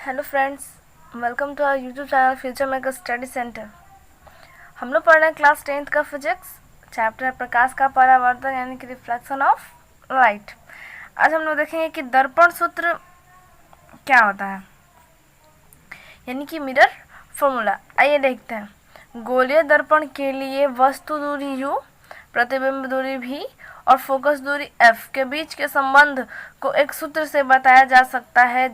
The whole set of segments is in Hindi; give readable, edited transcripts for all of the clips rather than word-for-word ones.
Hello friends, welcome to our YouTube channel Future Maker Study Centre. हम लोग पढ़ रहे हैं क्लास 10th का फिजिक्स। चैप्टर है प्रकाश का परावर्तन यानी कि रिफ्लेक्शन ऑफ लाइट। आज हम लोग देखेंगे कि दर्पण सूत्र क्या होता है, यानी कि मिरर फॉर्मूला। आइए देखते हैं। गोलीय दर्पण के लिए वस्तु दूरी u, प्रतिबिंब दूरी v और फोकस दूरी f के बीच के संबंध को एक सूत्र से बताया जा सकता है,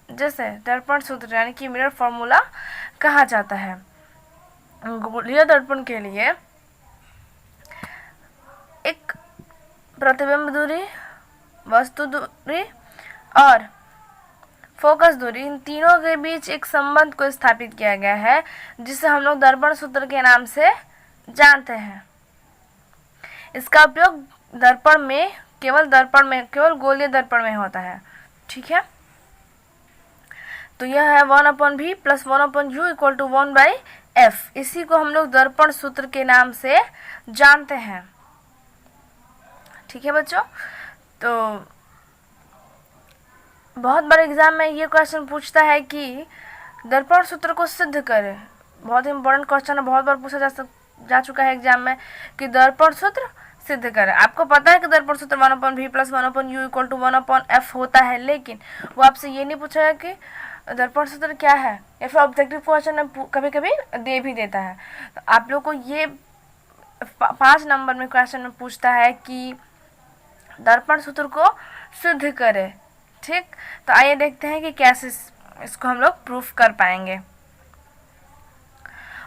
जैसे दर्पण सूत्र यानी कि मिरर फॉर्मूला कहा जाता है। गोलीय दर्पण के लिए एक प्रतिबिंब दूरी, वस्तु दूरी और फोकस दूरी, इन तीनों के बीच एक संबंध को स्थापित किया गया है, जिसे हम लोग दर्पण सूत्र के नाम से जानते हैं। इसका उपयोग दर्पण में केवल गोलीय दर्पण में होता है। ठीक है, तो यह है 1/v + 1/u = 1/f। इसी को हम लोग दर्पण सूत्र के नाम से जानते हैं। ठीक है बच्चों, तो बहुत बार एग्जाम में ये क्वेश्चन पूछता है कि दर्पण सूत्र को सिद्ध करें। बहुत इंपॉर्टेंट क्वेश्चन है, बहुत बार पूछा जा चुका है एग्जाम में कि दर्पण सूत्र सिद्ध करें। आपको पता है कि दर्पण सूत्र 1/v + 1/u = 1/f होता है, लेकिन वो आपसे ये नहीं पूछेगा कि दर्पण सूत्र क्या है, या फिर ऑब्जेक्टिव क्वेश्चन में कभी कभी दे भी देता है। तो आप लोग को ये 5 नंबर में क्वेश्चन में पूछता है कि दर्पण सूत्र को सिद्ध करें। ठीक, तो आइए देखते हैं कि कैसे इसको हम लोग प्रूफ कर पाएंगे।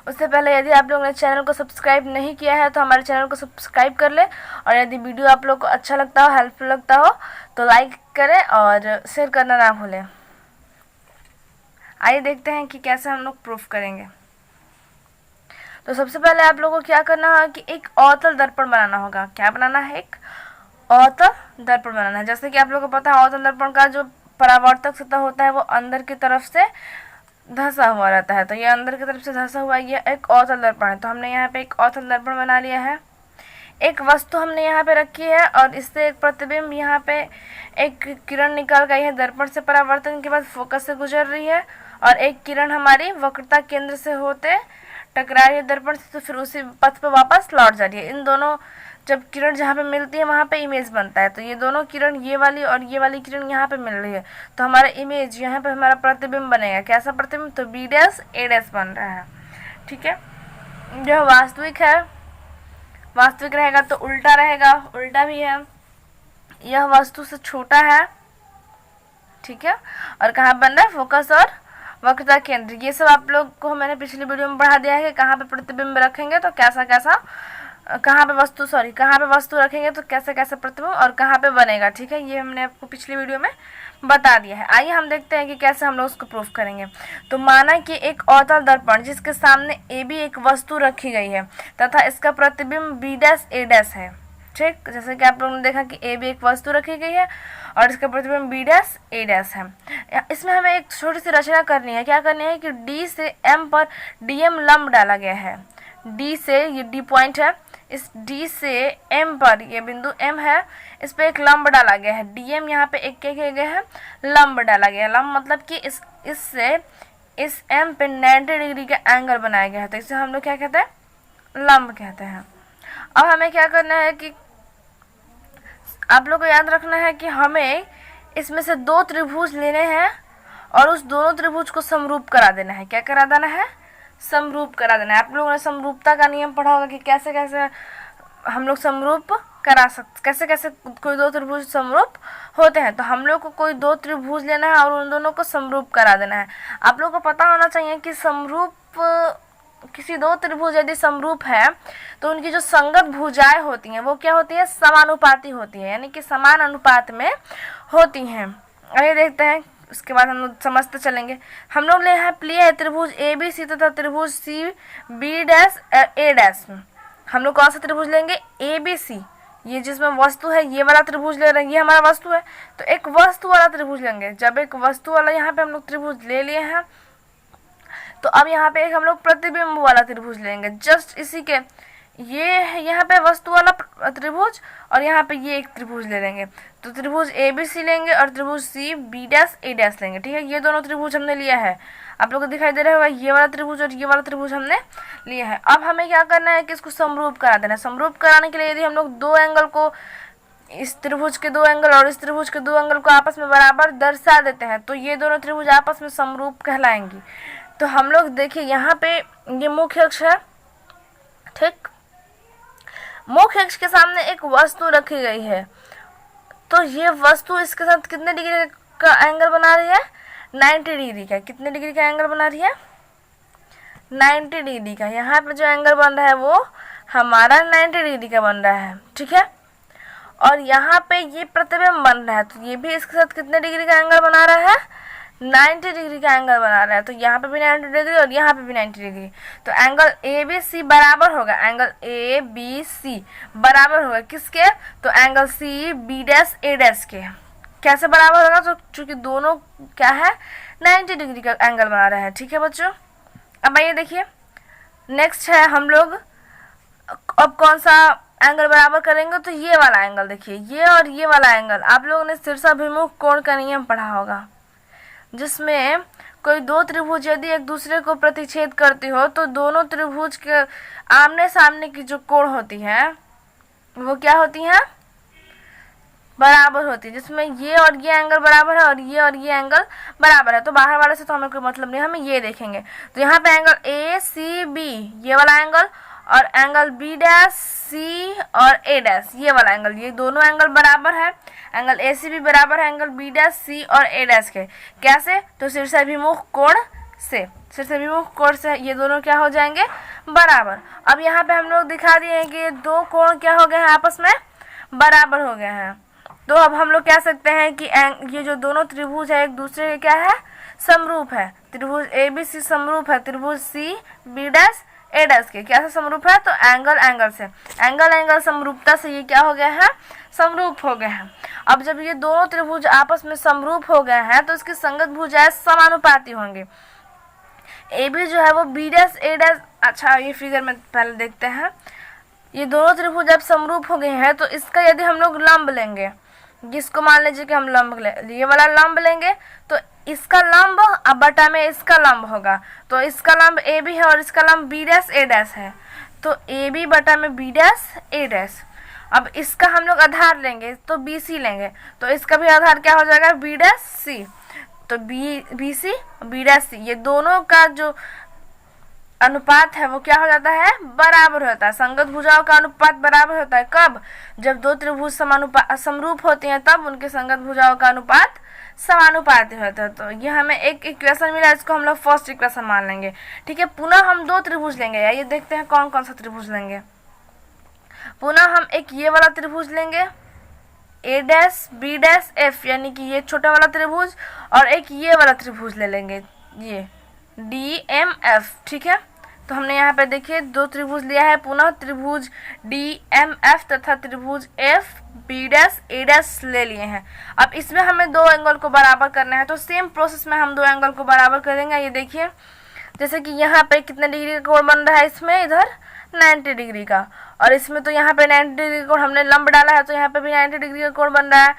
उससे पहले यदि आप लोगों ने चैनल को सब्सक्राइब नहीं किया है तो हमारे चैनल को सब्सक्राइब कर ले, और यदि वीडियो आप लोग को अच्छा लगता हो, हेल्पफुल लगता हो, तो लाइक करें और शेयर करना ना भूलें। आइए देखते हैं कि कैसे हम लोग प्रूफ करेंगे। तो सबसे पहले आप लोगों को क्या करना होगा कि एक अवतल दर्पण बनाना होगा। क्या बनाना है? एक अवतल दर्पण बनाना है। जैसे कि आप लोगों को पता है अवतल दर्पण का जो परावर्तक सतह होता है वो अंदर की तरफ से धंसा हुआ रहता है। तो ये अंदर की तरफ से धंसा हुआ ये एक अवतल दर्पण है। तो हमने यहाँ पे एक अवतल दर्पण बना लिया है। एक वस्तु हमने यहाँ पे रखी है और इससे एक प्रतिबिंब, यहाँ पे एक किरण निकल गई है दर्पण से परावर्तन के बाद फोकस से गुजर रही है, और एक किरण हमारी वक्रता केंद्र से होते टकरा रही है दर्पण से, तो फिर उसी पथ पे वापस लौट जा रही है। इन दोनों जब किरण जहाँ पे मिलती है वहाँ पे इमेज बनता है। तो ये दोनों किरण, ये वाली और ये वाली किरण यहाँ पे मिल रही है, तो हमारा इमेज यहाँ पे हमारा प्रतिबिंब बनेगा। कैसा प्रतिबिंब? तो b', a' बन रहा है। ठीक है, जो वास्तविक है, वास्तविक रहेगा तो उल्टा रहेगा, उल्टा भी है। यह वस्तु से छोटा है। ठीक है, और कहाँ बन रहा है? फोकस और वक्रता केंद्र। ये सब आप लोग को मैंने पिछली वीडियो में पढ़ा दिया है कि कहाँ पे प्रतिबिंब रखेंगे तो कैसा कैसा, कहाँ पे वस्तु रखेंगे तो कैसे कैसे प्रतिबिंब और कहाँ पे बनेगा। ठीक है, ये हमने आपको पिछली वीडियो में बता दिया है। आइए हम देखते हैं कि कैसे हम लोग उसको प्रूफ करेंगे। तो माना कि एक अवतल दर्पण जिसके सामने AB एक वस्तु रखी गई है तथा इसका प्रतिबिंब B', A' है। ठीक, जैसे कि आप लोगों ने देखा कि AB एक वस्तु रखी गई है और इसका प्रतिबिंब B', A' है। इसमें हमें एक छोटी सी रचना करनी है। क्या करनी है कि D से M पर DM लंब डाला गया है। D से, ये D पॉइंट है, इस D से M पर, ये बिंदु M है, इस पे एक लंब डाला गया है। DM यहाँ पे एक क्या किया गया है? लंब डाला गया है। लंब मतलब कि इससे इस M पे 90 डिग्री का एंगल बनाया गया है, तो इसे हम लोग क्या कहते हैं? लंब कहते हैं। अब हमें क्या करना है कि आप लोग को याद रखना है कि हमें इसमें से 2 त्रिभुज लेने हैं और उस दोनों त्रिभुज को समरूप करा देना है। क्या करा देना है? समरूप करा देना है। आप लोगों ने समरूपता का नियम पढ़ा होगा कि कैसे कैसे हम लोग समरूप करा सकते, कैसे कैसे कोई 2 त्रिभुज समरूप होते हैं। तो हम लोग को कोई 2 त्रिभुज लेना है और उन दोनों को समरूप करा देना है। आप लोग को पता होना चाहिए कि समरूप, किसी 2 त्रिभुज यदि समरूप है तो उनकी जो संगत भुजाएं होती हैं वो क्या होती है? समानुपाती होती है, यानी कि समान अनुपात में होती हैं। आइए देखते हैं, उसके बाद हम लोग समझते चलेंगे। हम लोग यहाँ लिए है त्रिभुज ABC तथा त्रिभुज CB', हम लोग कौन सा त्रिभुज लेंगे? ABC। ये जिसमें वस्तु है ये वाला त्रिभुज ले रहे हैं, ये हमारा वस्तु है, तो एक वस्तु वाला त्रिभुज लेंगे। जब एक वस्तु वाला यहाँ पे हम लोग त्रिभुज ले लिए हैं तो अब यहाँ पे एक हम लोग प्रतिबिंब वाला त्रिभुज लेंगे। जस्ट इसी के ये है यहाँ पे वस्तु वाला त्रिभुज और यहाँ पे ये एक त्रिभुज ले लेंगे। तो त्रिभुज ए बी सी लेंगे और त्रिभुज C B dash A dash लेंगे। ठीक है, ये दोनों त्रिभुज हमने लिया है, आप लोग को दिखाई दे रहा होगा, ये वाला त्रिभुज और ये वाला त्रिभुज हमने लिया है। अब हमें क्या करना है कि इसको समरूप करा देना है। समरूप कराने के लिए यदि हम लोग दो एंगल को, इस त्रिभुज के दो एंगल और इस त्रिभुज के दो एंगल को आपस में बराबर दर्शा देते हैं तो ये दोनों त्रिभुज आपस में समरूप कहलाएंगी। तो हम लोग देखिए यहाँ पे ये मुख्य अक्ष है, ठीक, मुख्य अक्ष के सामने एक वस्तु रखी गई है, तो ये वस्तु इसके साथ कितने डिग्री का एंगल बना रही है, 90 डिग्री का। कितने डिग्री का एंगल बना रही है, 90 डिग्री का। यहाँ पे जो एंगल बन रहा है वो हमारा 90 डिग्री का बन रहा है, ठीक है। और यहाँ पे ये प्रतिबिंब बन रहा है, तो ये भी इसके साथ कितने डिग्री का एंगल बना रहा है, 90 डिग्री का एंगल बना रहा है। तो यहाँ पे भी 90 डिग्री और यहाँ पे भी 90 डिग्री। तो एंगल ए बी सी बराबर होगा, एंगल ए बी सी बराबर होगा किसके, तो angle C B dash A dash के। कैसे बराबर होगा, तो चूंकि दोनों क्या है, 90 डिग्री का एंगल बना रहा है। ठीक है बच्चों, अब आइए देखिए नेक्स्ट है हम लोग अब कौन सा एंगल बराबर करेंगे, तो ये वाला एंगल देखिए, ये और ये वाला एंगल। आप लोगों ने शीर्षाभिमुख कोण का नियम पढ़ा होगा, जिसमें कोई दो त्रिभुज यदि एक दूसरे को प्रतिच्छेद करती हो तो दोनों त्रिभुज के आमने सामने की जो कोण होती है वो क्या होती है, बराबर होती है। जिसमें ये और ये एंगल बराबर है और ये एंगल बराबर है। तो बाहर वाले से तो हमें कोई मतलब नहीं, हमें ये देखेंगे। तो यहाँ पे एंगल ए सी बी ये वाला एंगल और एंगल बी डैश सी और ए डैश ये वाला एंगल, ये दोनों एंगल बराबर है। एंगल ए सी बी बराबर है एंगल बी डैश सी और ए डैश के। कैसे, तो शीर्षाभिमुख कोण से, शीर्षाभिमुख कोण से ये दोनों क्या हो जाएंगे, बराबर। अब यहाँ पे हम लोग दिखा दिए हैं कि ये दो कोण क्या हो गए हैं, आपस में बराबर हो गए हैं। तो अब हम लोग कह सकते हैं कि ये जो दोनों त्रिभुज है एक दूसरे के क्या है, समरूप है। त्रिभुज ए बी सी समरूप है त्रिभुज C B dash A dash के। कैसे समरूप है, तो एंगल एंगल से, एंगल एंगल समरूपता से ये क्या हो गया है, समरूप हो गए हैं। अब जब ये दोनों त्रिभुज आपस में समरूप हो गए हैं तो इसकी संगत भुजाएं समानुपाती होंगी। ए बी जो है वो बी डैश ए डैश, अच्छा ये फिगर में पहले देखते हैं। ये दोनों त्रिभुज जब समरूप हो गए हैं तो इसका यदि हम लोग लंब लेंगे, जिसको मान लीजिए कि हम लंब ये वाला लंब लेंगे, तो इसका लंब अब बटा में इसका लंब होगा। तो इसका लंब ए बी है और इसका लंब बी डैश ए डैश है, तो ए बी बटा में बी डैश ए डैश। अब इसका हम लोग आधार लेंगे तो बी सी लेंगे, तो इसका भी आधार क्या हो जाएगा, बी डैश सी। तो बी सी बी डैश सी ये दोनों का जो अनुपात है वो क्या हो जाता है, बराबर होता है। संगत भुजाओं का अनुपात बराबर होता है कब, जब दो त्रिभुज समरूप होते हैं तब उनके संगत भुजाओं का अनुपात समानुपाती होता है। तो ये हमें एक इक्वेशन मिला, इसको हम लोग फर्स्ट इक्वेशन मान लेंगे। ठीक है, पुनः हम दो त्रिभुज लेंगे, ये देखते हैं कौन कौन सा त्रिभुज लेंगे। पुनः हम एक ये वाला त्रिभुज लेंगे ए डैश बी डैश एफ, यानी कि ये छोटा वाला त्रिभुज, और एक ये वाला त्रिभुज ले लेंगे ये डी एम एफ। ठीक है, तो हमने यहाँ पे देखिए दो त्रिभुज लिया है, पुनः त्रिभुज डी एम एफ तथा त्रिभुज F B dash A dash ले लिए हैं। अब इसमें हमें दो एंगल को बराबर करना है, तो सेम प्रोसेस में हम दो एंगल को बराबर करेंगे। ये देखिए जैसे कि यहाँ पे कितने डिग्री का कोण बन रहा है, इसमें इधर 90 डिग्री का, और इसमें तो यहाँ पे 90 डिग्री का कोण हमने लंब डाला है तो यहाँ पे भी 90 डिग्री का कोण बन रहा है।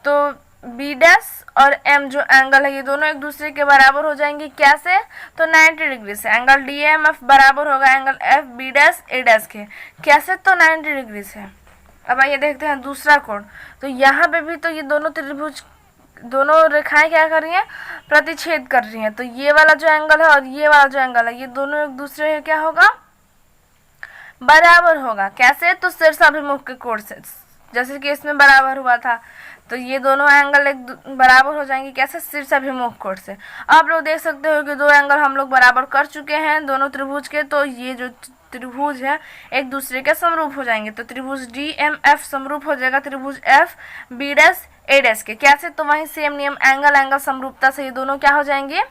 तो बी डैश और एम जो एंगल है ये दोनों एक दूसरे के बराबर हो जाएंगे। कैसे, तो 90 डिग्री से। एंगल डी एम एफ बराबर होगा angle F B dash A dash के। कैसे, तो 90 डिग्री से। अब आइए देखते हैं दूसरा कोण। तो यहाँ पे भी तो ये दोनों त्रिभुज, दोनों रेखाएं क्या कर रही हैं, प्रतिच्छेद कर रही हैं। तो ये वाला जो एंगल है और ये वाला जो एंगल है ये दोनों एक दूसरे के क्या होगा, बराबर होगा। कैसे, तो शीर्षाभिमुख के कोण से, जैसे कि इसमें बराबर हुआ था, तो ये दोनों एंगल एक बराबर हो जाएंगे। कैसे, शीर्षाभिमुख कोण से। आप लोग देख सकते हो कि दो एंगल हम लोग बराबर कर चुके हैं दोनों त्रिभुज के, तो ये जो त्रिभुज है एक दूसरे के समरूप हो जाएंगे। तो त्रिभुज डी एम एफ समरूप हो जाएगा त्रिभुज F B dash A dash के। कैसे, तो वही सेम नियम, एंगल एंगल समरूपता से ये दोनों क्या हो जाएंगे,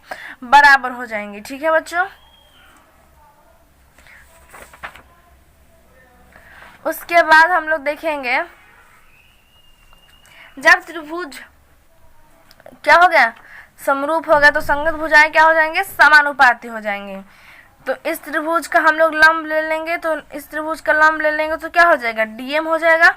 बराबर हो जाएंगे। ठीक है बच्चों, उसके बाद हम लोग देखेंगे जब त्रिभुज क्या हो गया, समरूप हो गया, तो संगत भुजाएं क्या हो जाएंगे, समानुपाती हो जाएंगे। तो इस त्रिभुज का हम लोग लंब ले लेंगे, तो इस त्रिभुज का लंब ले लेंगे तो क्या हो जाएगा, डीएम हो जाएगा।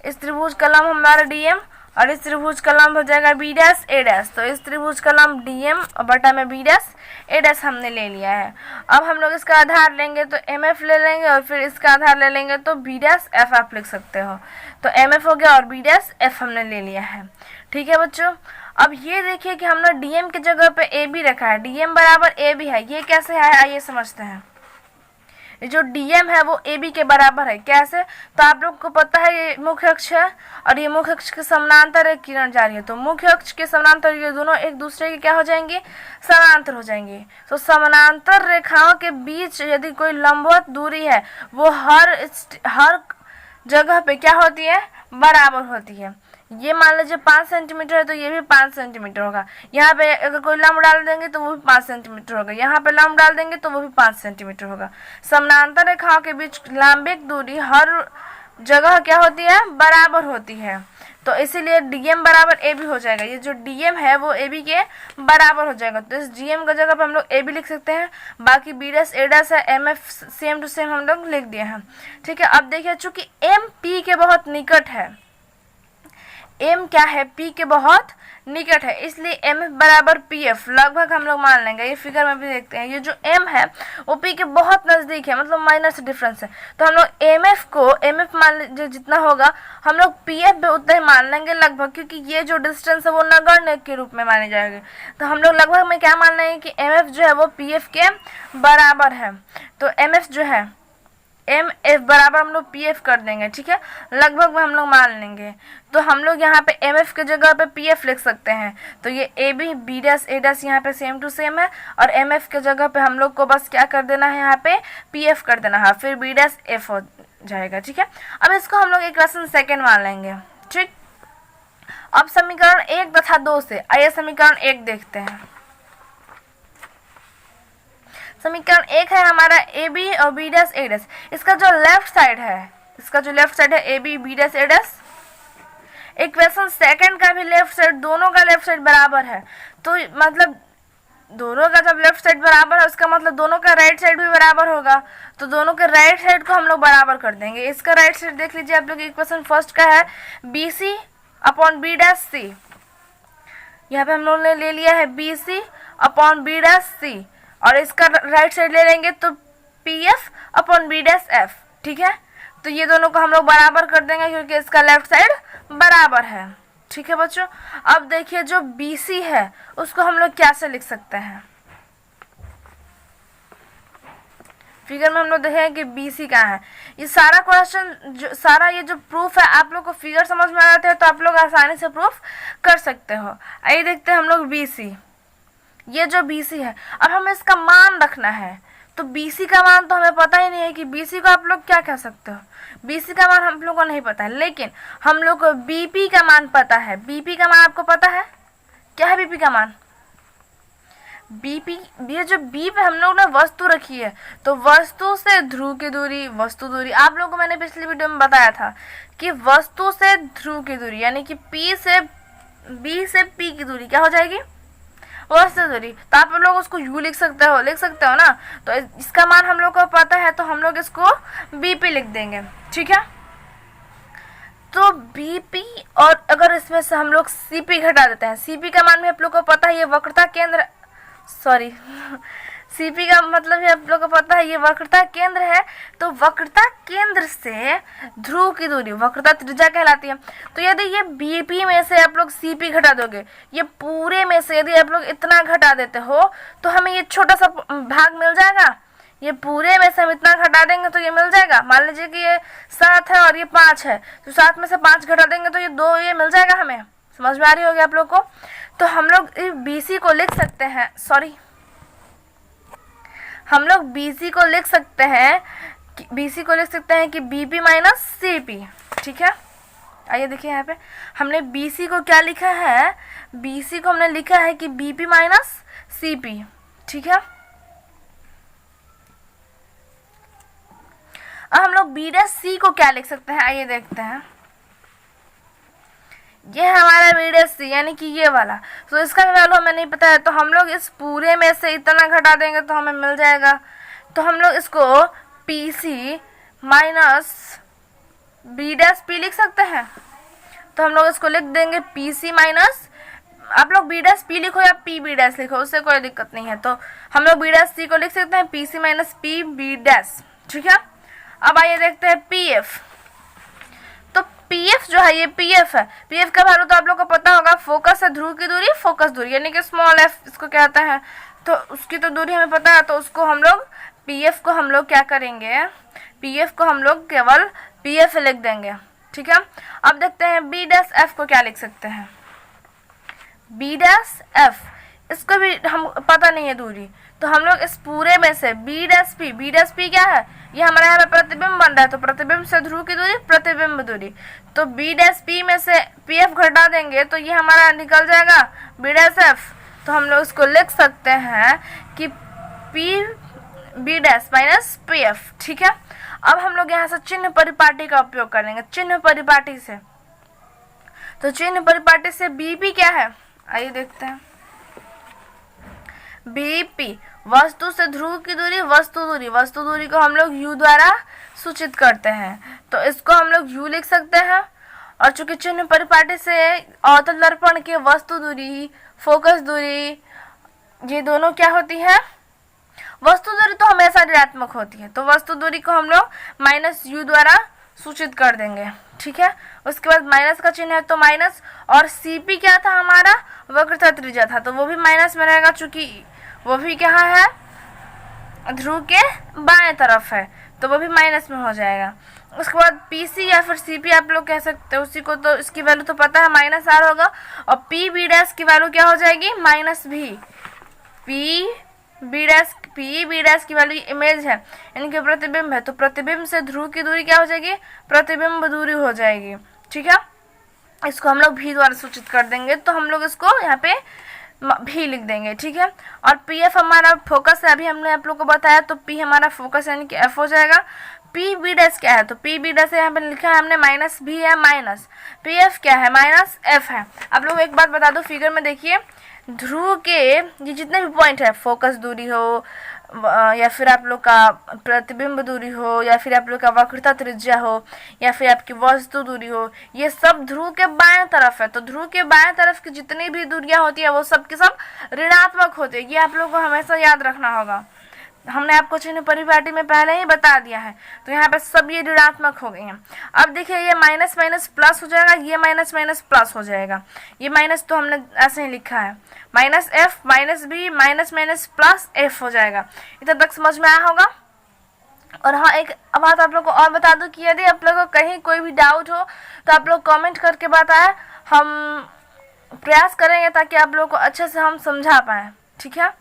इस त्रिभुज का लंब हमारा डीएम और इस त्रिभुज का लंब हो जाएगा बी डैश ए डैश। तो इस त्रिभुज का लंब डीएम और बटा में बी डैश ए डैश हमने ले लिया है। अब हम लोग इसका आधार लेंगे तो एम एफ ले लेंगे और फिर इसका आधार ले लेंगे तो बी डैश एफ आप लिख सकते हो। तो एम एफ हो गया और बी डैश एफ हमने ले लिया है। ठीक है बच्चों, अब ये देखिए कि हमने डीएम की जगह पे ए बी रखा है, डीएम बराबर ए बी है। ये कैसे है आइए समझते हैं। जो डीएम है वो ए बी के बराबर है। कैसे? तो आप लोग को पता है ये मुख्य अक्ष है और ये मुख्य अक्ष के समानांतर एक किरण जा रही है। तो मुख्य अक्ष के समानांतर ये दोनों एक दूसरे के क्या हो जाएंगे? समानांतर हो जाएंगे। तो समानांतर रेखाओं के बीच यदि कोई लंबवत दूरी है वो हर जगह पे क्या होती है? बराबर होती है। ये मान लीजिए 5 सेंटीमीटर है तो ये भी 5 सेंटीमीटर होगा। यहाँ पे अगर कोई लंब डाल देंगे तो वो भी 5 सेंटीमीटर होगा। यहाँ पे लंब डाल देंगे तो वो भी 5 सेंटीमीटर होगा। समानांतर रेखाओं के बीच लंबिक दूरी हर जगह क्या होती है? बराबर होती है। तो इसीलिए डीएम बराबर ए बी हो जाएगा। ये जो डीएम है वो ए बी के बराबर हो जाएगा। तो इस डीएम का जगह पे हम लोग ए बी लिख सकते हैं। बाकी बी डैश ए डैश है, M F same to same हम लोग लिख दिए हैं। ठीक है, अब देखिए चूंकि एम पी के बहुत निकट है, एम क्या है? पी के बहुत निकट है, इसलिए एम एफ बराबर पी एफ लगभग हम लोग मान लेंगे। ये फिगर में भी देखते हैं, ये जो एम है वो पी के बहुत नज़दीक है, मतलब माइनर से डिफरेंस है। तो हम लोग एम एफ को एम एफ मान लीजिए जितना होगा हम लोग पी एफ भी उतना ही मान लेंगे लगभग, क्योंकि ये जो डिस्टेंस है वो नगण्य के रूप में माने जाएंगे। तो हम लोग लगभग में क्या मान लेंगे कि एम एफ जो है वो पी एफ के बराबर है। तो एम एफ जो है एम एफ बराबर हम लोग पी एफ कर देंगे। ठीक है, लगभग में हम लोग मान लेंगे। तो हम लोग यहाँ पे एम एफ की जगह पे पी एफ लिख सकते हैं। तो ये A B B dash A dash यहाँ पे सेम टू सेम है और एम एफ के जगह पे हम लोग को बस क्या कर देना है? यहाँ पे पी एफ कर देना है, फिर बी डैश एफ हो जाएगा। ठीक है, अब इसको हम लोग इक्वेशन सेकेंड मान लेंगे। ठीक, अब समीकरण 1 तथा 2 से आइए समीकरण 1 देखते हैं। समीकरण 1 है हमारा ए बी और बी डैश ए डैश। इसका जो लेफ्ट साइड है A B B dash A dash. Equation second का भी लेफ्ट साइड, दोनों का लेफ्ट साइड बराबर है। तो मतलब दोनों का जब लेफ्ट साइड बराबर है उसका मतलब दोनों का राइट साइड भी बराबर होगा। तो दोनों के राइट साइड को हम लोग बराबर कर देंगे। इसका राइट साइड देख लीजिए आप लोग, इक्वेशन फर्स्ट का है B C upon B dash C. यहाँ पे हम लोग ने ले लिया है B C upon B dash C और इसका राइट साइड ले लेंगे तो P F upon B dash F. ठीक है, तो ये दोनों को हम लोग बराबर कर देंगे क्योंकि इसका लेफ्ट साइड बराबर है। ठीक है बच्चों, अब देखिए जो बी सी है उसको हम लोग कैसे लिख सकते हैं? फिगर में हम लोग देखें कि बी सी कहाँ है। ये सारा क्वेश्चन सारा ये जो प्रूफ है आप लोग को फिगर समझ में आ जाते हैं तो आप लोग आसानी से प्रूफ कर सकते हो। आइए देखते हैं हम लोग बी सी। ये जो BC है, अब हमें इसका मान रखना है। तो BC का मान तो हमें पता ही नहीं है कि BC को आप लोग क्या कह सकते हो। BC का मान हम लोग को नहीं पता है, लेकिन हम लोग को BP का मान पता है। BP का मान आपको पता है? क्या है BP का मान? BP, ये जो B पे हम लोग ने वस्तु रखी है, तो वस्तु से ध्रुव की दूरी, वस्तु दूरी आप लोगों को मैंने पिछली वीडियो में बताया था कि वस्तु से ध्रुव की दूरी यानी कि B से P की दूरी क्या हो जाएगी? वस्तु दूरी। तो आप लोग उसको यू लिख सकते हो ना। तो इसका मान हम लोग को पता है तो हम लोग इसको BP लिख देंगे। ठीक है, तो BP और अगर इसमें से हम लोग CP घटा देते हैं, CP का मान भी आप लोग को पता है, ये वक्रता केंद्र CP का मतलब है आप लोग को पता है ये वक्रता केंद्र है। तो वक्रता केंद्र से ध्रुव की दूरी वक्रता त्रिज्या कहलाती है। तो यदि ये BP में से आप लोग CP घटा दोगे, ये पूरे में से यदि आप लोग इतना घटा देते हो तो हमें ये छोटा सा भाग मिल जाएगा। ये पूरे में से हम इतना घटा देंगे तो ये मिल जाएगा। मान लीजिए कि ये 7 है और ये 5 है, तो 7 में से 5 घटा देंगे तो ये 2 ये मिल जाएगा। हमें समझ में आ रही होगी आप लोग को। तो हम लोग BC को लिख सकते हैं, हम लोग BC को लिख सकते हैं कि BP माइनस CP। ठीक है, आइए देखिए यहाँ पे हमने BC को क्या लिखा है? BC को हमने लिखा है कि BP माइनस CP। ठीक है, अब हम लोग B डैश C को क्या लिख सकते हैं? आइए देखते हैं। ये हमारा B डैश C यानी कि ये वाला। तो इसका वैल्यू हमें नहीं पता है, तो हम लोग इस पूरे में से इतना घटा देंगे तो हमें मिल जाएगा। तो हम लोग इसको PC minus B dash P लिख सकते हैं, तो हम लोग इसको लिख देंगे पी सी माइनस, आप लोग बी डैश पी लिखो या पी बी डैश लिखो, उससे कोई दिक्कत नहीं है। तो हम लोग बी डैश सी को लिख सकते हैं P C minus P B dash, ठीक है। अब आइए देखते हैं पी एफ। तो पी एफ जो है ये पी एफ है, पी एफ का वैल्यू तो आप लोग को पता होगा, फोकस है ध्रुव की दूरी, फोकस दूरी यानी कि स्मॉल एफ इसको कहते हैं, तो उसकी तो दूरी हमें पता है, तो उसको हम लोग पी एफ को हम लोग क्या करेंगे, पी एफ को हम लोग केवल पी एफ लिख देंगे, ठीक है। अब देखते हैं बी डैश एफ को क्या लिख सकते हैं, बी डैश एफ, इसको भी हम पता नहीं है दूरी, तो हम लोग इस पूरे में से बी डैश पी क्या है, ये हमारे यहाँ पे प्रतिबिंब बन रहा है, तो प्रतिबिंब से ध्रुव की दूरी प्रतिबिंब दूरी, तो बी डैश पी में से पी एफ घटा देंगे तो ये हमारा निकल जाएगा बी डैश एफ, तो हम लोग इसको लिख सकते हैं कि P B dash minus P F, ठीक है। अब हम लोग यहाँ से चिन्ह परिपाटी का उपयोग करेंगे, चिन्ह परिपाटी से, तो चिन्ह परिपाटी से बीपी क्या है, आइए देखते हैं। बीपी वस्तु से ध्रुव की दूरी, वस्तु दूरी को हम लोग u द्वारा सूचित करते हैं, तो इसको हम लोग u लिख सकते हैं। और चूंकि चिन्ह परिपाटी से अवतल दर्पण के वस्तु दूरी, फोकस दूरी, ये दोनों क्या होती है, वस्तु दूरी तो हमेशा ऋणात्मक होती है, तो वस्तु दूरी को हम लोग माइनस u द्वारा सूचित कर देंगे, ठीक है। उसके बाद माइनस का चिन्ह है तो माइनस, और सीपी क्या था हमारा, वक्रता त्रिज्या था, तो वो भी माइनस में रहेगा, चूंकि वो भी क्या है, ध्रुव के बाएं तरफ है, तो वो भी माइनस में हो जाएगा। उसके बाद पीसी या फिर सीपी आप लोग कह सकते हो, उसी को तो इसकी वैल्यू तो पता है माइनस आर होगा, और पी बी डैश की वैल्यू क्या हो जाएगी, माइनस भी, पी बी डैश की वैल्यू इमेज है यानी कि प्रतिबिंब है, तो प्रतिबिंब से ध्रुव की दूरी क्या हो जाएगी, प्रतिबिंब दूरी हो जाएगी, ठीक है। इसको हम लोग भी द्वारा सूचित कर देंगे, तो हम लोग इसको यहाँ पे भी लिख देंगे, ठीक है। और पी एफ हमारा फोकस है, अभी हमने आप लोग को बताया, तो पी हमारा फोकस यानी कि एफ हो जाएगा। पी बी डैश क्या है, तो पी बी डैश यहाँ पे लिखा है हमने माइनस भी है, माइनस पी एफ क्या है, माइनस एफ है। आप लोग एक बात बता दो, फिगर में देखिए, ध्रुव के ये जितने भी पॉइंट है, फोकस दूरी हो या फिर आप लोग का प्रतिबिंब दूरी हो या फिर आप लोग का वक्रता त्रिज्या हो या फिर आपकी वस्तु दूरी हो, ये सब ध्रुव के बाएं तरफ है, तो ध्रुव के बाएं तरफ की जितनी भी दूरियां होती है वो सब की सब ऋणात्मक होती है, ये आप लोग को हमेशा याद रखना होगा, हमने आपको चिन्ह परिपाटी में पहले ही बता दिया है, तो यहाँ पे सब ये ऋणात्मक हो गई हैं। अब देखिए ये माइनस माइनस प्लस हो जाएगा, ये माइनस माइनस प्लस हो जाएगा, ये माइनस तो हमने ऐसे ही लिखा है, minus F minus B minus minus plus F हो जाएगा। इतना तक समझ में आया होगा। और हाँ, एक बात आप लोग को और बता दूं कि यदि आप लोग को कहीं कोई भी डाउट हो तो आप लोग कमेंट करके बताएं, हम प्रयास करेंगे ताकि आप लोग को अच्छे से हम समझा पाएँ, ठीक है।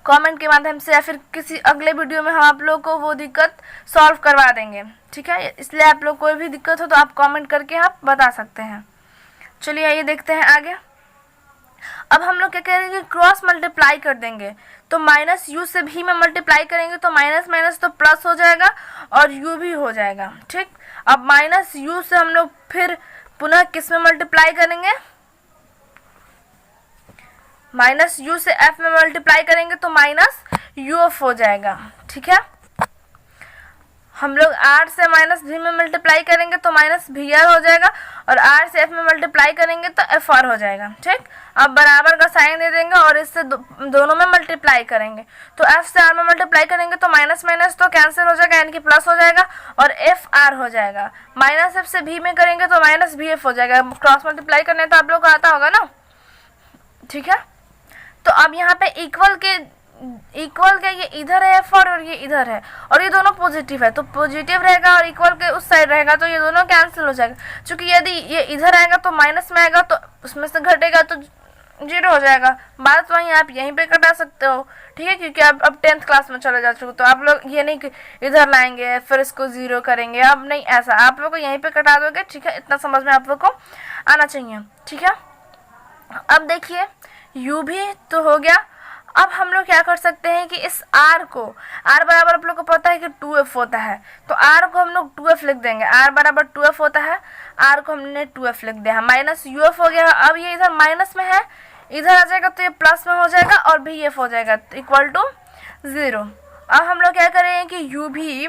कमेंट के माध्यम से या फिर किसी अगले वीडियो में हम आप लोग को वो दिक्कत सॉल्व करवा देंगे, ठीक है। इसलिए आप लोग कोई भी दिक्कत हो तो आप कमेंट करके आप बता सकते हैं। चलिए आइए देखते हैं आगे। अब हम लोग क्या करेंगे, क्रॉस मल्टीप्लाई कर देंगे, तो माइनस यू से भी में मल्टीप्लाई करेंगे तो माइनस माइनस तो प्लस हो जाएगा और यू भी हो जाएगा, ठीक। अब माइनस यू से हम लोग फिर पुनः किस में मल्टीप्लाई करेंगे, माइनस यू से एफ में मल्टीप्लाई करेंगे तो माइनस यू एफ हो जाएगा, ठीक है। हम लोग आर से माइनस भी में मल्टीप्लाई करेंगे तो माइनस भी आर हो जाएगा और आर से एफ में मल्टीप्लाई करेंगे तो एफ आर हो जाएगा, ठीक। अब बराबर का साइन दे देंगे और इससे दोनों में मल्टीप्लाई करेंगे, तो एफ से आर में मल्टीप्लाई करेंगे तो माइनस माइनस तो कैंसिल हो जाएगा यानी कि प्लस हो जाएगा और एफ आर हो जाएगा। माइनस एफ से भी में करेंगे तो माइनस भी एफ हो जाएगा। क्रॉस मल्टीप्लाई करने तो आप लोग को आता होगा ना, ठीक है। तो अब यहाँ पे इक्वल के ये इधर है एफ और ये इधर है और ये दोनों पॉजिटिव है, तो पॉजिटिव रहेगा और इक्वल के उस साइड रहेगा तो ये दोनों कैंसिल हो जाएगा। क्योंकि यदि ये इधर आएगा तो माइनस में आएगा तो उसमें से घटेगा तो जीरो हो जाएगा। बात वहीं आप यहीं पे कटा सकते हो, ठीक है, क्योंकि आप अब 10th क्लास में चले जा चुके, तो आप लोग ये नहीं कि इधर लाएंगे फिर इसको जीरो करेंगे, अब नहीं, ऐसा आप लोग को यहीं पे कटा दोगे, ठीक है। इतना समझ में आप लोग को आना चाहिए, ठीक है। अब देखिए u भी तो हो गया। अब हम लोग क्या कर सकते हैं कि इस r को, r बराबर आप लोग को पता है कि 2f होता है, तो r को हम लोग 2f लिख देंगे, r बराबर 2f होता है, r को हमने 2f लिख दिया, माइनस uf हो गया। अब ये इधर माइनस में है, इधर आ जाएगा तो ये प्लस में हो जाएगा और भी एफ हो जाएगा इक्वल टू 0। अब हम लोग क्या करेंगे कि u भी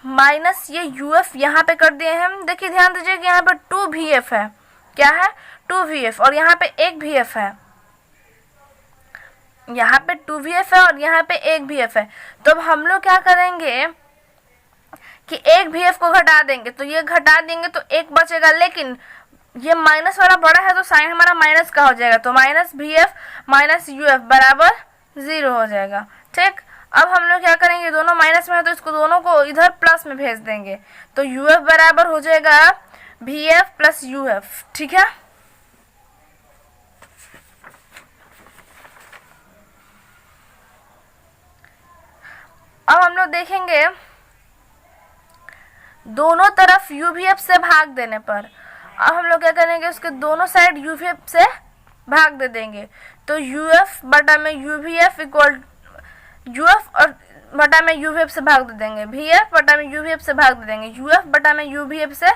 माइनस ये यू एफ यहाँ पे कर दिए हैं। देखिए ध्यान दीजिए कि यहाँ पे 2VF है, क्या है 2VF, और यहाँ पे 1VF है, यहाँ पे 2VF है और यहाँ पे 1VF है। तो अब हम लोग क्या करेंगे कि 1VF को घटा देंगे, तो ये घटा देंगे तो 1 बचेगा, लेकिन ये माइनस वाला बड़ा है तो साइन हमारा माइनस का हो जाएगा, तो -VF माइनस UF बराबर 0 हो जाएगा। ठीक, अब हम लोग क्या करेंगे, दोनों माइनस में है तो इसको दोनों को इधर प्लस में भेज देंगे, तो UF बराबर हो जाएगा VF प्लस UF। ठीक है, अब हम लोग देखेंगे दोनों तरफ UVF से भाग देने पर, अब हम लोग क्या करेंगे, उसके दोनों साइड UVF से भाग दे देंगे, तो UF बटा में UVF इक्वल UF और बटा में UVF से भाग दे देंगे, VF बटा में UVF से भाग दे देंगे, UF बटा में UVF से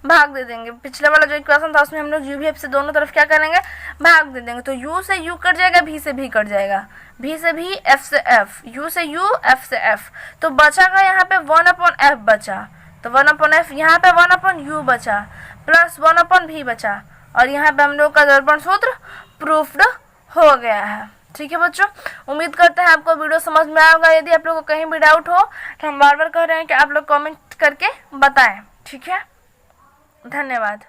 भाग दे देंगे। पिछले वाला जो इक्वेशन था उसमें हम लोग UVF से दोनों तरफ क्या करेंगे, भाग दे देंगे, तो U से U कट जाएगा, V से V कट जाएगा, V से V, F से F, U से U, F से F, तो बचागा यहाँ पे 1/F बचा, तो 1/F यहाँ पे 1/U बचा, प्लस 1/V बचा, और यहाँ पे हम लोग का दर्पण सूत्र प्रूफ्ड हो गया है। ठीक है बच्चों, उम्मीद करते हैं आपको वीडियो समझ में आएगा। यदि आप लोग को कहीं भी डाउट हो तो हम बार बार कह रहे हैं कि आप लोग कमेंट करके बताएं। ठीक है, धन्यवाद।